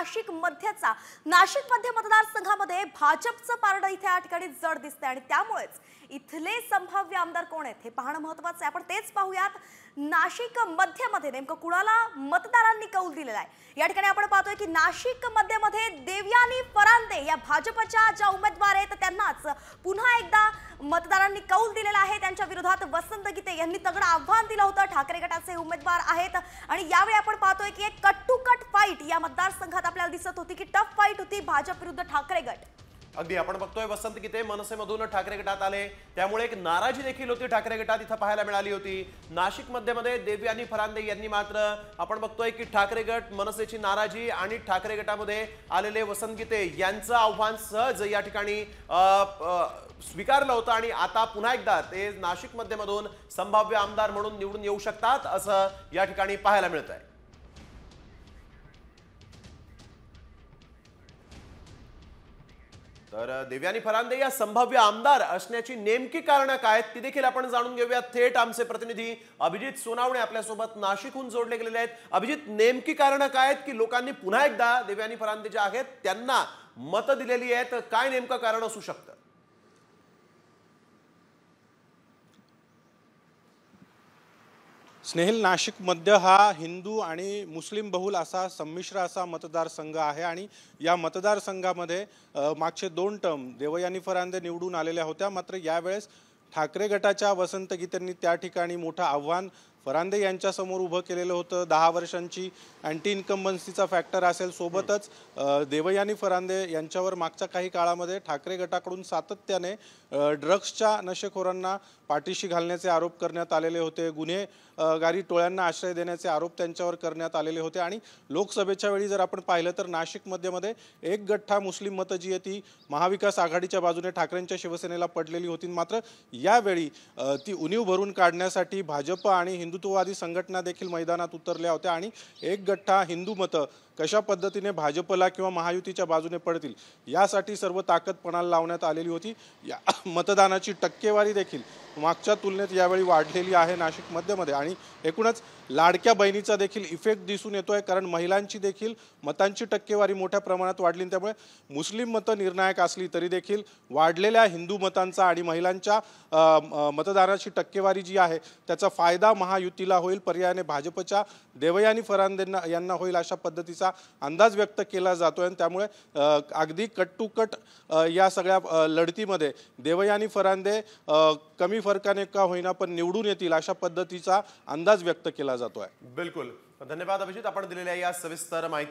नाशिक मध्यचा नाशिक मध्य मतदारसंघामध्ये भाजपचं पारडं इथे या ठिकाणी जड दिसतंय आणि त्यामुळेच इथले संभाव्य आमदार कोण आहेत हे पाहणं महत्त्वाचं आहे। आपण तेच पाहूयात नाशिक मध्यमध्ये नेमकं कुणाला मतदारांनी कौल दिलेला आहे। या ठिकाणी आपण पाहतोय की नाशिक मध्यमध्ये देवयानी फरांदे या भाजपच्या ज्या उमेदवार आहेत त्यांनाच पुन्हा एकदा मतदारांनी कौल दिलेला आहे। त्यांच्या विरोधात वसंत गीते यांनी तगडं आव्हान दिलं होतं। ठाकरे गटाचे उमेदवार आहेत आणि यावेळी आपण पाहतोय की एक कट टू कट फाईट या मतदारसंघात आपल्याला दिसत होती की टफ फाईट होती भाजप विरुद्ध ठाकरे गट। अगदी आपण बघतोय वसंत गीते मनसेमधून ठाकरे गटात आले, त्यामुळे एक नाराजी देखील होती ठाकरे गटात इथं पाहायला मिळाली होती। नाशिक मध्ये देवयानी फरांदे यांनी मात्र आपण बघतोय की ठाकरे गट मनसेची नाराजी आणि ठाकरे गटामध्ये आलेले वसंत गीते यांचं आव्हान सहज या ठिकाणी स्वीकारलं होतं आणि आता पुन्हा एकदा ते नाशिक मधून संभाव्य आमदार म्हणून निवडून येऊ शकतात असं या ठिकाणी पाहायला मिळतंय। तर देवयानी फरांदे या संभाव्य आमदार असण्याची नेमकी कारणं काय आहेत ती देखील आपण जाणून घेऊया। थेट आमचे प्रतिनिधी अभिजित सोनावणे आपल्यासोबत नाशिकहून जोडले गेलेले आहेत। अभिजित, नेमकी कारणं काय आहेत की लोकांनी पुन्हा एकदा देवयानी फरांदे जे आहेत त्यांना मतं दिलेली आहेत, काय नेमकं कारण असू शकतं? स्नेहिल, नाशिक मध्य हा हिंदू आणि मुस्लिम बहुल असा संमिश्र असा मतदारसंघ आहे आणि या मतदारसंघामध्ये मागचे 2 टर्म देवयानी फरांदे निवडून आलेल्या होत्या। मात्र यावेळेस ठाकरे गटाच्या वसंत गीतेंनी त्या ठिकाणी मोठं आव्हान फरांदे यांच्यासमोर उभं केलेलं होतं। 10 वर्षांची अँटी इन्कम्बन्सीचा फॅक्टर असेल, सोबतच देवयानी फरांदे यांच्यावर मागच्या काही काळामध्ये ठाकरे गटाकडून सातत्याने ड्रग्सच्या नशेखोरांना पाठीशी घालण्याचे आरोप करण्यात आलेले होते। गुन्हेगारी टोळ्यांना आश्रय देण्याचे आरोप त्यांच्यावर करण्यात आलेले होते आणि लोकसभेच्या वेळी जर आपण पाहिलं तर नाशिक मध्यमध्ये एक गठ्ठा मुस्लिम मतं जी आहे ती महाविकास आघाडीच्या बाजूने ठाकरेंच्या शिवसेनेला पडलेली होती। मात्र यावेळी ती उणीव भरून काढण्यासाठी भाजप आणि हिंदुत्ववादी संघटना देखील मैदानात उतरल्या होत्या आणि एक गठ्ठा हिंदू मतं कशा पद्धतीने भाजपला किंवा महायुतीच्या बाजूने पडतील यासाठी सर्व ताकद पणाला लावण्यात आलेली होती। या मतदानाची टक्केवारी देखील मागच्या तुलनेत यावेळी वाढलेली आहे नाशिक मध्यमध्ये आणि एकूणच लाडक्या बहिणीचा देखील इफेक्ट दिसून येतोय, कारण महिलांची देखील मतांची टक्केवारी मोठ्या प्रमाणात वाढली। त्यामुळे मुस्लिम मतं निर्णायक असली तरी देखील वाढलेल्या हिंदू मतांचा आणि महिलांच्या मतदानाची टक्केवारी जी आहे त्याचा फायदा महायुतीला होईल, पर्यायाने भाजपच्या देवयानी फरांदे यांना होईल अशा पद्धतीचा अंदाज व्यक्त केला जातोय। त्यामुळे अगदी कट टू कट या सगळ्या लढतीमध्ये देवयानी फरांदे कमी फरकाने का होईना पण निवडून येतील अशा पद्धतीचा अंदाज व्यक्त केला जातोय। बिलकुल, धन्यवाद अभिजित, आपण दिलेल्या या सविस्तर माहिती